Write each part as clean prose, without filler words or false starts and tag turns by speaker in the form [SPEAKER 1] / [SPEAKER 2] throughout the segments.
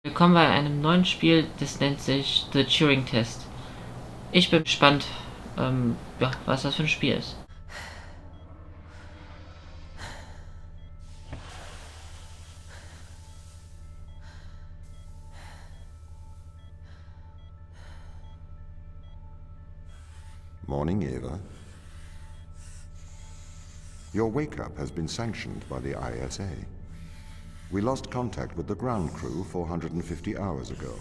[SPEAKER 1] Willkommen bei einem neuen Spiel, das nennt sich The Turing Test. Ich bin gespannt, ja, was das für ein Spiel ist.
[SPEAKER 2] Morning, Eva. Your wake-up has been sanctioned by the ISA. We lost contact with the ground crew 450 hours ago.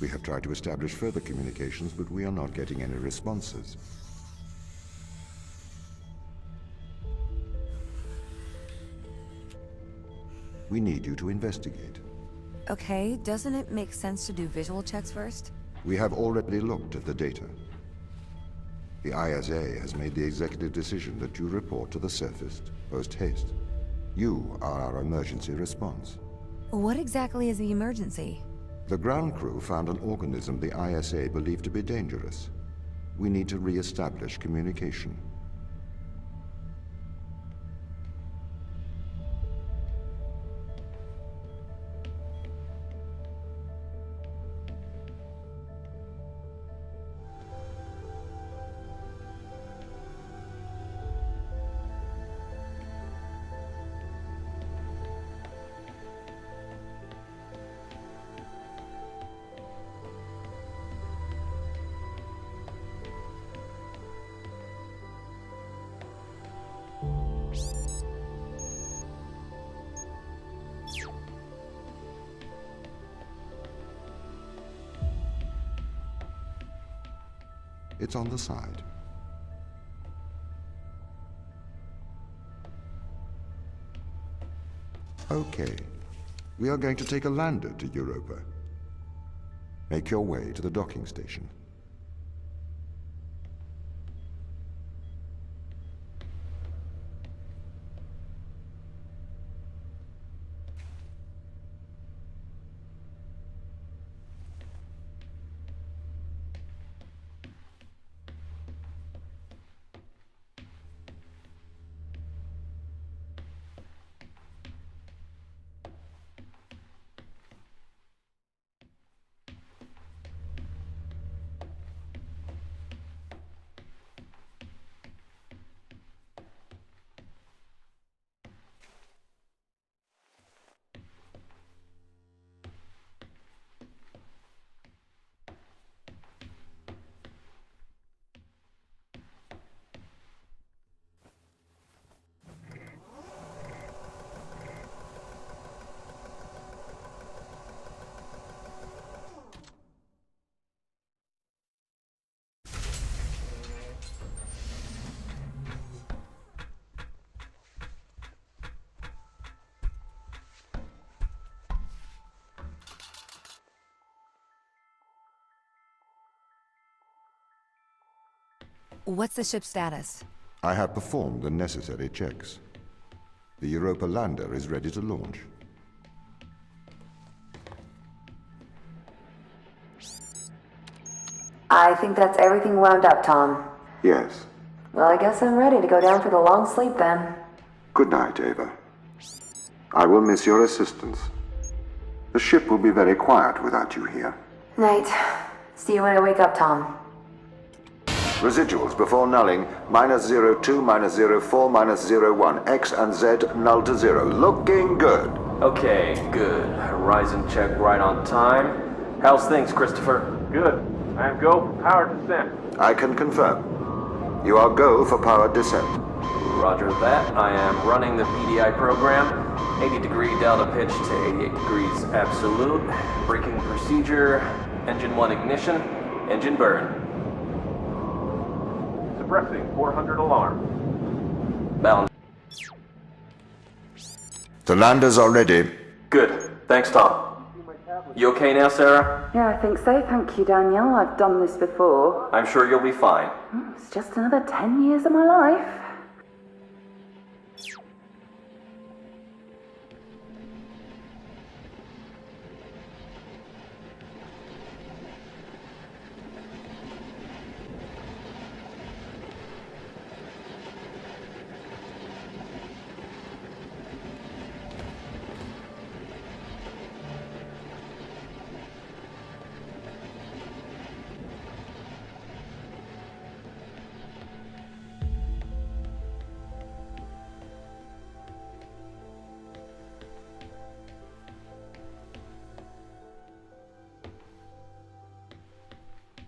[SPEAKER 2] We have tried to establish further communications, but we are not getting any responses. We need you to investigate.
[SPEAKER 3] Okay, doesn't it make sense to do visual checks first?
[SPEAKER 2] We have already looked at the data. The ISA has made the executive decision that you report to the surface post-haste. You are our emergency response.
[SPEAKER 3] What exactly is the emergency?
[SPEAKER 2] The ground crew found an organism the ISA believed to be dangerous. We need to re-establish communication. It's on the side. Okay. We are going to take a lander to Europa. Make your way to the docking station.
[SPEAKER 3] What's the ship's status?
[SPEAKER 2] I have performed the necessary checks. The Europa lander is ready to launch.
[SPEAKER 4] I think that's everything wound up, Tom.
[SPEAKER 2] Yes.
[SPEAKER 4] Well, I guess I'm ready to go down for the long sleep then.
[SPEAKER 2] Good night, Ava. I will miss your assistance. The ship will be very quiet without you here.
[SPEAKER 4] Night. See you when I wake up, Tom.
[SPEAKER 2] Residuals before nulling, -02, -04, -01. X and Z null to 0. Looking good.
[SPEAKER 5] Okay, good. Horizon check right on time. How's things, Christopher?
[SPEAKER 6] Good. I am go for power descent.
[SPEAKER 2] I can confirm. You are go for powered descent.
[SPEAKER 5] Roger that. I am running the PDI program. 80-degree delta pitch to 88 degrees absolute. Braking procedure. Engine 1 ignition. Engine burn.
[SPEAKER 6] Suppressing 400 alarm.
[SPEAKER 5] Bound.
[SPEAKER 2] The landers are ready.
[SPEAKER 5] Good. Thanks, Tom. You okay now, Sarah?
[SPEAKER 4] Yeah, I think so. Thank you, Danielle. I've done this before.
[SPEAKER 5] I'm sure you'll be fine.
[SPEAKER 4] It's just another 10 years of my life.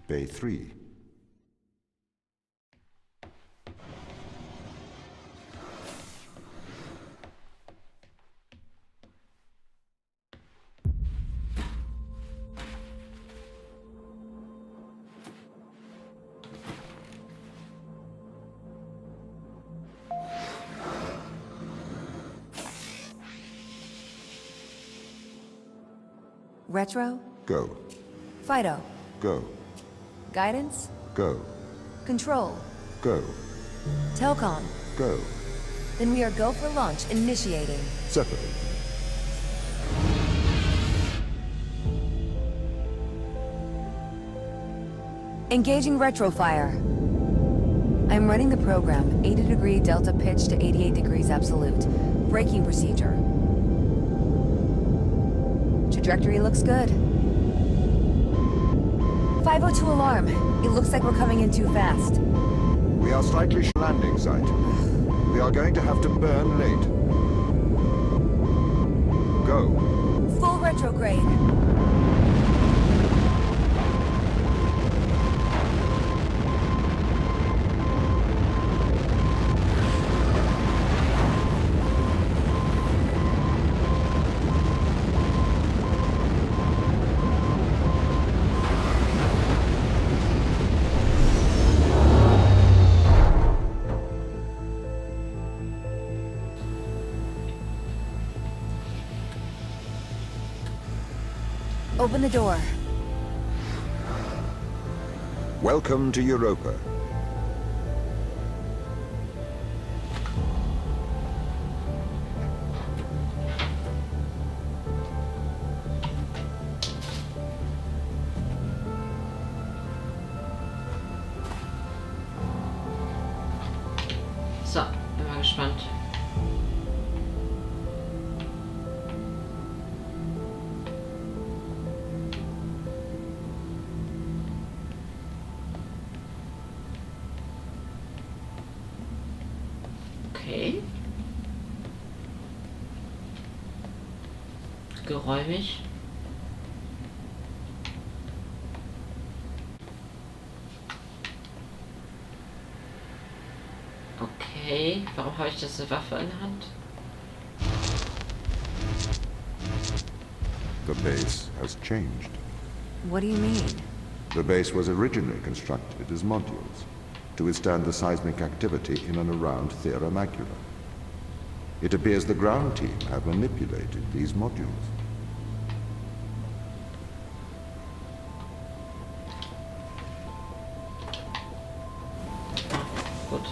[SPEAKER 2] Bay 3.
[SPEAKER 3] Retro?
[SPEAKER 2] Go.
[SPEAKER 3] Fido?
[SPEAKER 2] Go.
[SPEAKER 3] Guidance?
[SPEAKER 2] Go.
[SPEAKER 3] Control?
[SPEAKER 2] Go.
[SPEAKER 3] Telcom?
[SPEAKER 2] Go.
[SPEAKER 3] Then we are go for launch initiating.
[SPEAKER 2] Separate.
[SPEAKER 3] Engaging retrofire. I'm running the program, 80-degree delta pitch to 88 degrees absolute. Braking procedure. Trajectory looks good. 502 alarm. It looks like we're coming in too fast.
[SPEAKER 2] We are slightly landing site. We are going to have to burn late. Go.
[SPEAKER 3] Full retrograde. Open the door.
[SPEAKER 2] Welcome to Europa.
[SPEAKER 1] So, bin mal gespannt. Okay. Geräumig. Okay, warum habe ich das eine Waffe in der Hand?
[SPEAKER 2] The base has changed.
[SPEAKER 3] What do you mean?
[SPEAKER 2] The base was originally constructed as modules to withstand the seismic activity in and around Thera Macula. It appears the ground team have manipulated these modules.
[SPEAKER 1] Gut.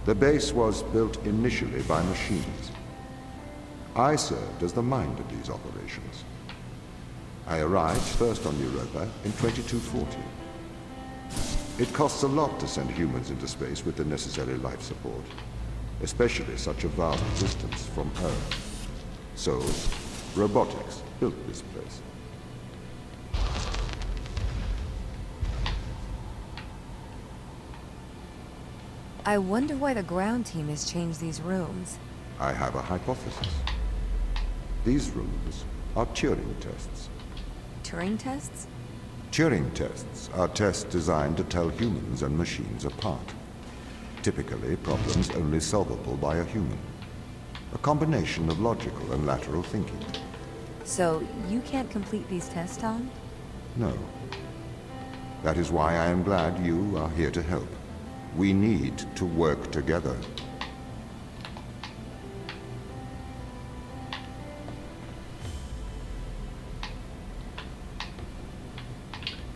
[SPEAKER 2] The base was built initially by machines. I served as the mind of these operations. I arrived first on Europa in 2240. It costs a lot to send humans into space with the necessary life support, especially such a vast distance from Earth. So, robotics built this place.
[SPEAKER 3] I wonder why the ground team has changed these rooms.
[SPEAKER 2] I have a hypothesis. These rooms are Turing tests.
[SPEAKER 3] Turing tests?
[SPEAKER 2] Turing tests are tests designed to tell humans and machines apart. Typically, problems only solvable by a human. A combination of logical and lateral thinking.
[SPEAKER 3] So, you can't complete these tests, Tom?
[SPEAKER 2] No. That is why I am glad you are here to help. We need to work together.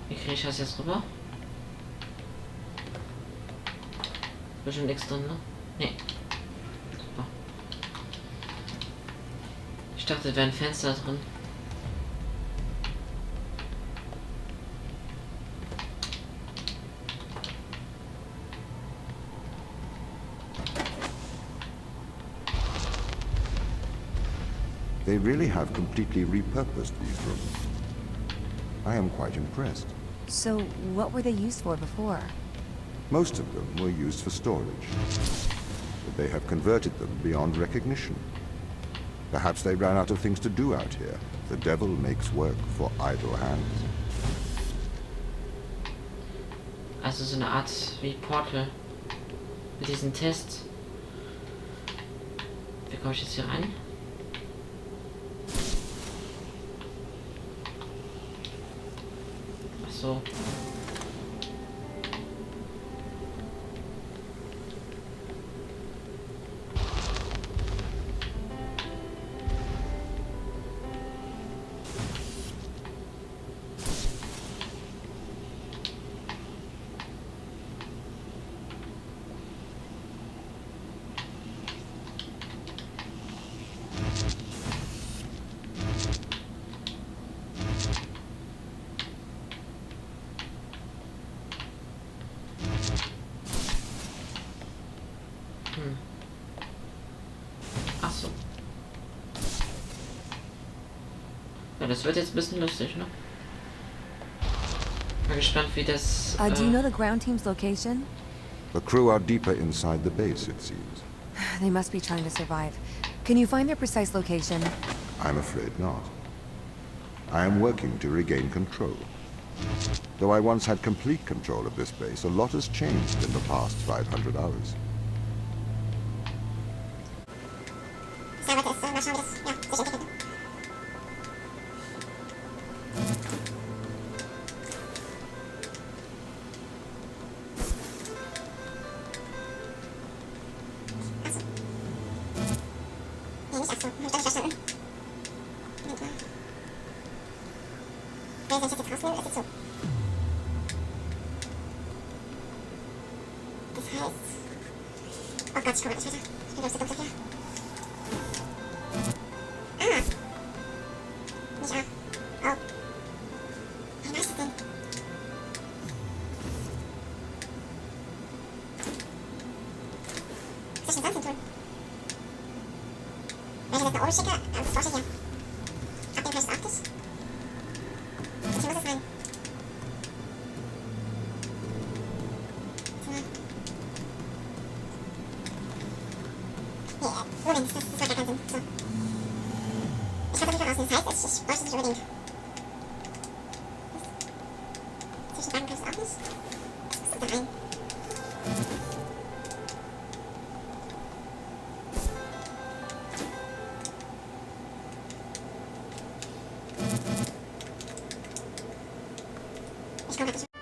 [SPEAKER 1] Wie kriege ich das jetzt rüber? Bestimmt nichts drin, ne? Nee. Super. Ich dachte, da wäre ein Fenster drin.
[SPEAKER 2] They really have completely repurposed these rooms. I am quite impressed.
[SPEAKER 3] So, what were they used for before?
[SPEAKER 2] Most of them were used for storage. But they have converted them beyond recognition. Perhaps they ran out of things to do out here, The devil makes work for idle hands.
[SPEAKER 1] Also so eine Art wie Portal. Mit diesem Test. Wie komme ich jetzt hier rein? Ach so. Ach so. Ja, das wird jetzt ein bisschen lustig, ne? Mal gespannt, wie das.
[SPEAKER 3] Do you know the ground team's location?
[SPEAKER 2] The crew are deeper inside the base, it seems.
[SPEAKER 3] They must be trying to survive. Can you find their precise location?
[SPEAKER 2] I'm afraid not. I am working to regain control. Though I once had complete control of this base, a lot has changed in the past 500 hours.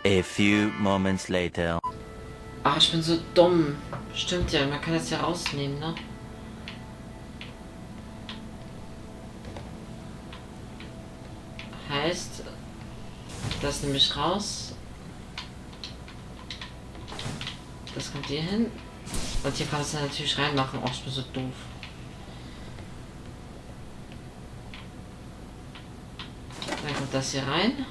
[SPEAKER 7] A few moments later.
[SPEAKER 1] Ach, ich bin so dumm. Stimmt ja, man kann das ja rausnehmen, ne? Heißt, das nehme ich raus. Das kommt hier hin. Und hier kann es dann natürlich reinmachen. Oh, ich bin so doof. Dann kommt das hier rein.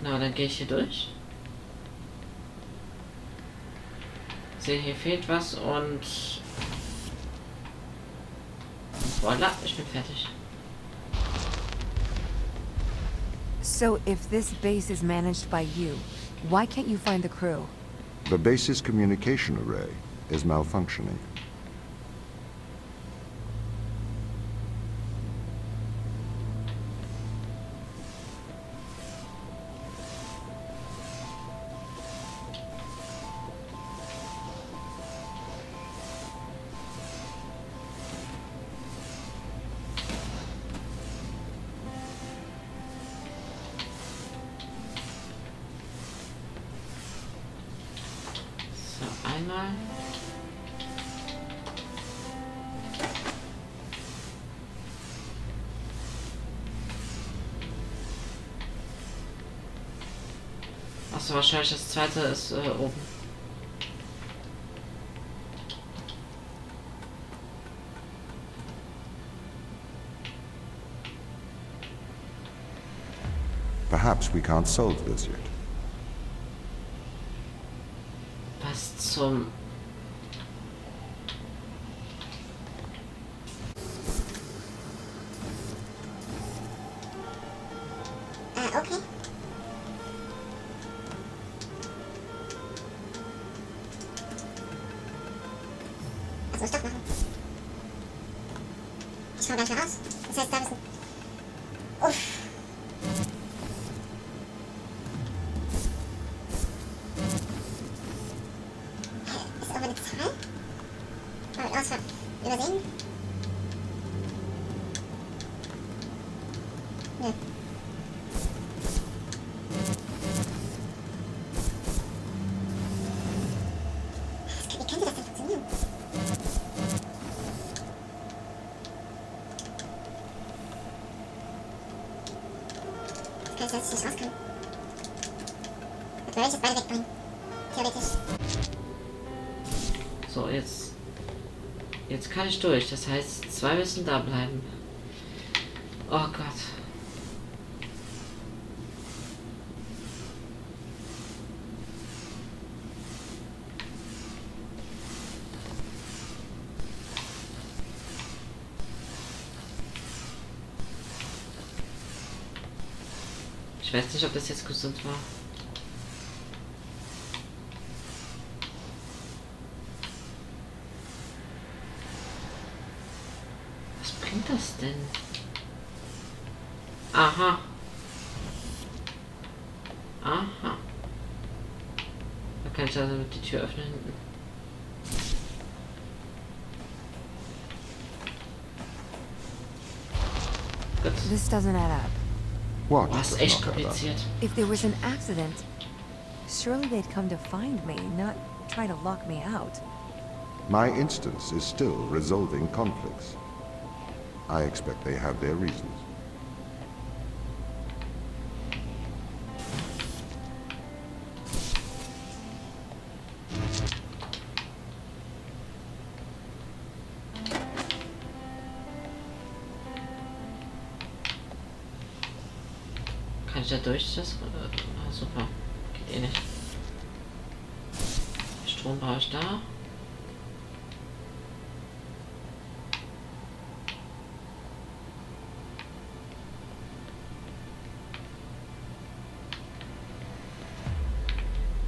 [SPEAKER 1] Genau, dann gehe ich hier durch. Sehe, hier fehlt was und voilà, ich bin fertig.
[SPEAKER 3] So, if this base is managed by you, why can't you find the crew?
[SPEAKER 2] The base's communication array is malfunctioning.
[SPEAKER 1] So, einmal. Achso, wahrscheinlich das zweite ist oben.
[SPEAKER 2] Perhaps we can't solve this yet.
[SPEAKER 1] Was zum...
[SPEAKER 8] Okay. Was muss ich doch machen? Ich schau gleich mal raus. Das heißt, da müssen... Uff. Ist irgendwo eine Zahl? Mal mit Ausfall übersehen? Nö. Wie könnte das denn funktionieren? Das kann ich jetzt nicht rauskriegen. Und würde ich jetzt beide wegbringen. Theoretisch.
[SPEAKER 1] So, jetzt kann ich durch. Das heißt, 2 müssen da bleiben. Oh Gott. Ich weiß nicht, ob das jetzt gesund war. Was bringt das denn? Aha. Aha. Da kann ich also die Tür öffnen hinten. Gut.
[SPEAKER 3] This doesn't add up.
[SPEAKER 2] What?
[SPEAKER 1] Das ist
[SPEAKER 2] does
[SPEAKER 1] echt
[SPEAKER 2] not add up?
[SPEAKER 1] kompliziert.
[SPEAKER 3] If there was an accident, surely they'd come to find me, not try to lock me out.
[SPEAKER 2] My instance is still resolving conflicts. I expect they have their reasons.
[SPEAKER 1] Kann ich da durch das? Ah, super. Geht eh nicht. Strom brauche ich da.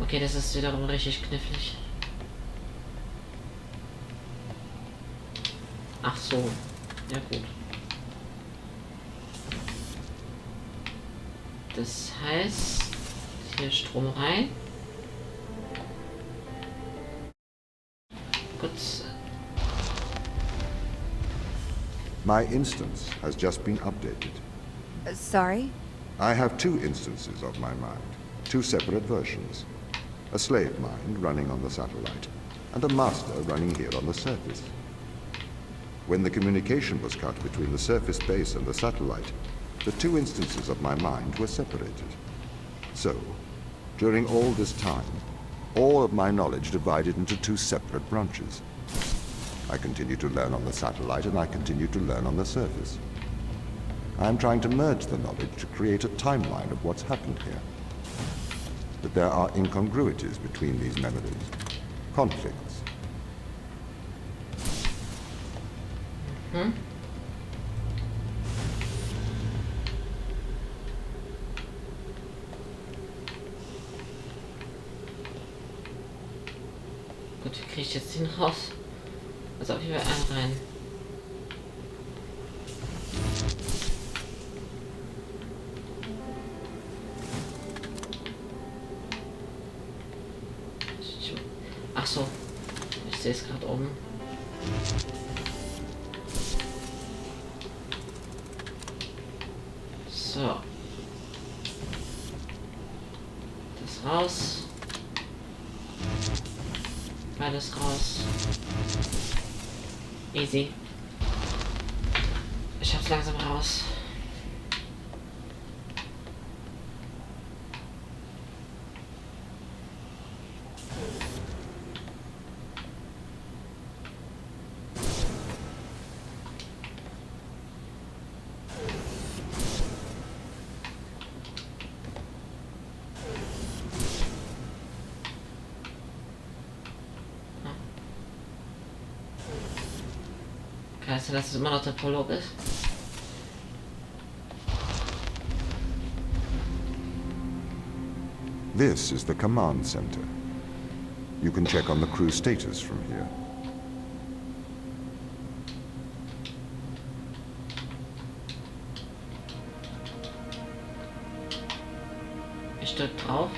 [SPEAKER 1] Okay, das ist wiederum richtig knifflig. Ach so. Ja gut. Das heißt, hier Strom rein. Gut.
[SPEAKER 2] My instance has just been updated.
[SPEAKER 3] Sorry?
[SPEAKER 2] I have 2 instances of my mind, 2 separate versions. A slave mind running on the satellite, and a master running here on the surface. When the communication was cut between the surface base and the satellite, the 2 instances of my mind were separated. So, during all this time, all of my knowledge divided into 2 separate branches. I continue to learn on the satellite, and I continue to learn on the surface. I am trying to merge the knowledge to create a timeline of what's happened here. But there are incongruities between these memories, conflicts.
[SPEAKER 1] Gut, wie kriege ich jetzt den raus? Also auf jeden Fall einen rein. Ach so, ich sehe es gerade oben. So. Das raus. Beides raus. Easy. Ich hab's langsam raus. Heißt ja, dass es immer noch der Prolog ist?
[SPEAKER 2] This is the command center. You can check on the crew status from here.
[SPEAKER 1] Ich drück drauf.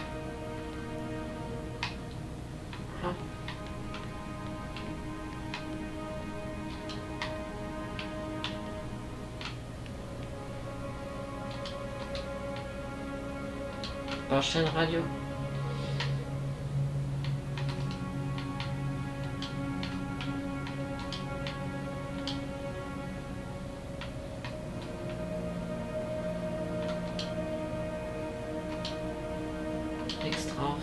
[SPEAKER 1] Aha. Baustellenradio. Nichts drauf.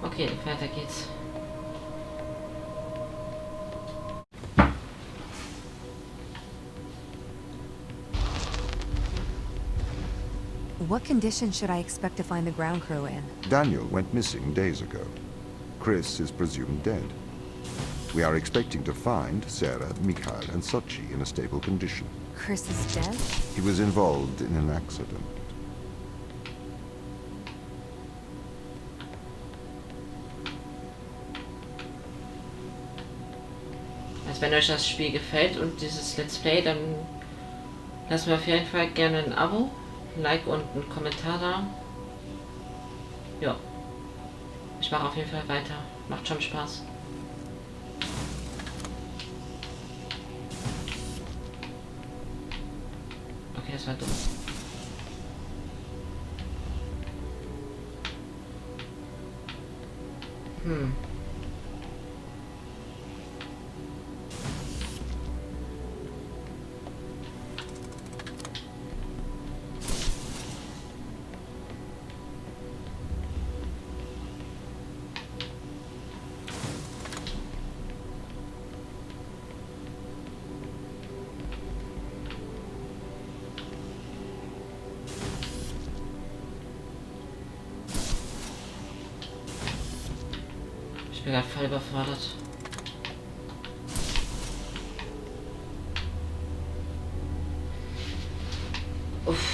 [SPEAKER 1] Okay, weiter geht's.
[SPEAKER 3] What condition should I expect to find the ground crew in?
[SPEAKER 2] Daniel went missing days ago. Chris is presumed dead. We are expecting to find Sarah, Mikhail, and Sochi in a stable condition.
[SPEAKER 3] Chris is dead?
[SPEAKER 2] He was involved in an accident.
[SPEAKER 1] Also wenn euch das Spiel gefällt und dieses Let's Play, dann lasst mir auf jeden Fall gerne ein Abo, ein Like und einen Kommentar da. Ja. Ich mache auf jeden Fall weiter. Macht schon Spaß. Okay, das war dumm. Ich bin gerade voll überfordert. Uff.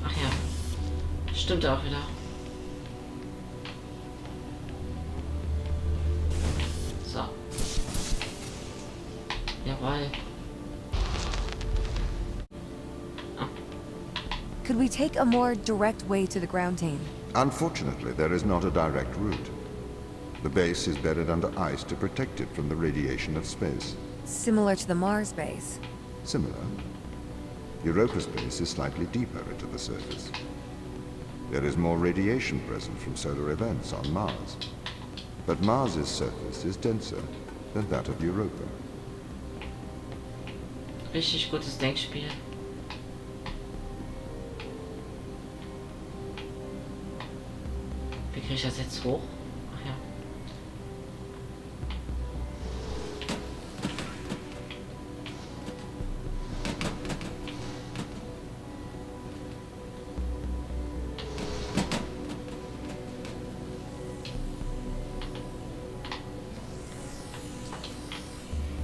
[SPEAKER 1] Ach ja, stimmt auch wieder. So. Jawohl.
[SPEAKER 3] Could we take a more direct way to the ground team?
[SPEAKER 2] Unfortunately, there is not a direct route. The base is buried under ice to protect it from the radiation of space.
[SPEAKER 3] Similar to the Mars base.
[SPEAKER 2] Similar. Europa's base is slightly deeper into the surface. There is more radiation present from solar events on Mars. But Mars's surface is denser than that of Europa.
[SPEAKER 1] Richtig gutes Denkspiel. Wie kriege ich das jetzt hoch? Ach ja.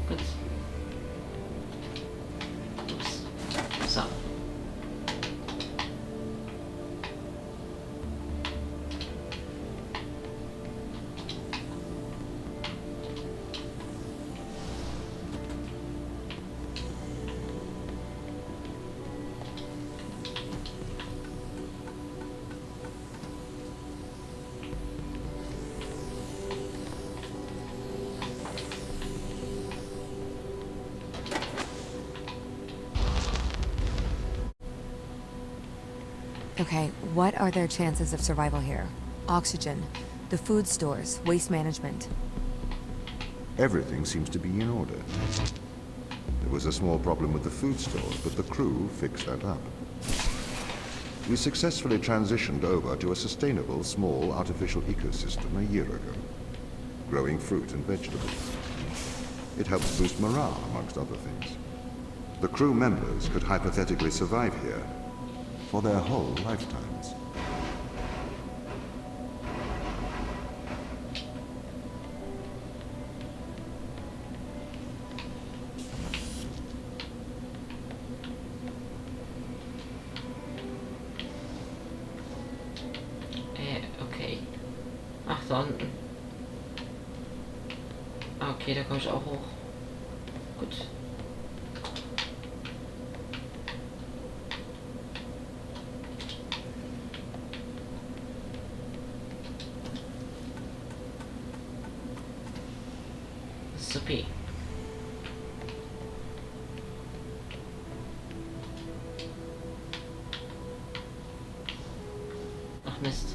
[SPEAKER 1] Gut. Ups. So.
[SPEAKER 3] Okay, what are their chances of survival here? Oxygen, the food stores, waste management.
[SPEAKER 2] Everything seems to be in order. There was a small problem with the food stores, but the crew fixed that up. We successfully transitioned over to a sustainable, small, artificial ecosystem a year ago, growing fruit and vegetables. It helps boost morale, amongst other things. The crew members could hypothetically survive here for their whole lifetimes.
[SPEAKER 1] Okay. Ach, da unten. Ah, okay, da komme ich auch hoch. Gut. Supi. Ach Mist.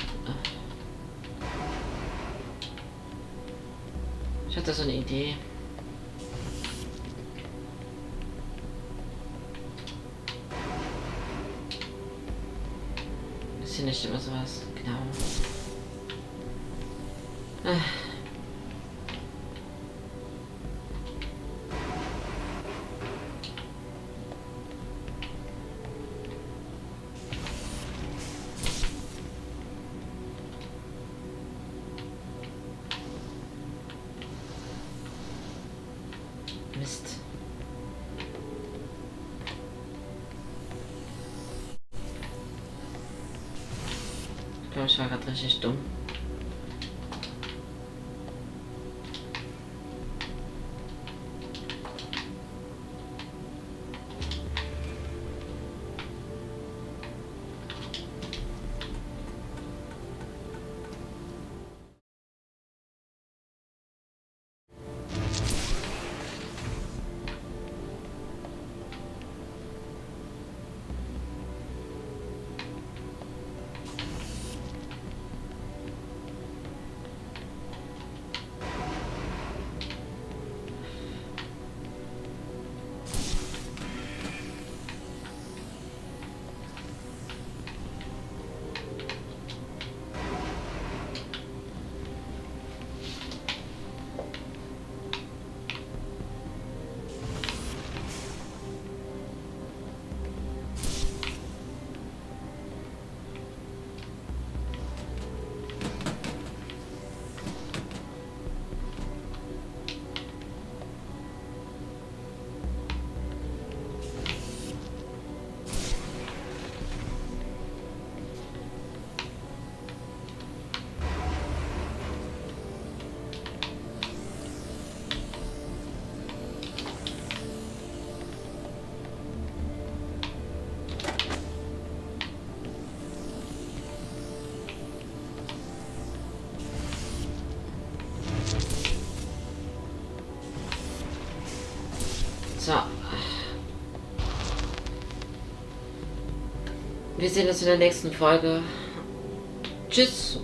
[SPEAKER 1] Ich hatte so eine Idee. Ist hier nicht immer sowas? Genau. Mist. Ich glaube, ich war gerade richtig dumm. So. Wir sehen uns in der nächsten Folge. Tschüss.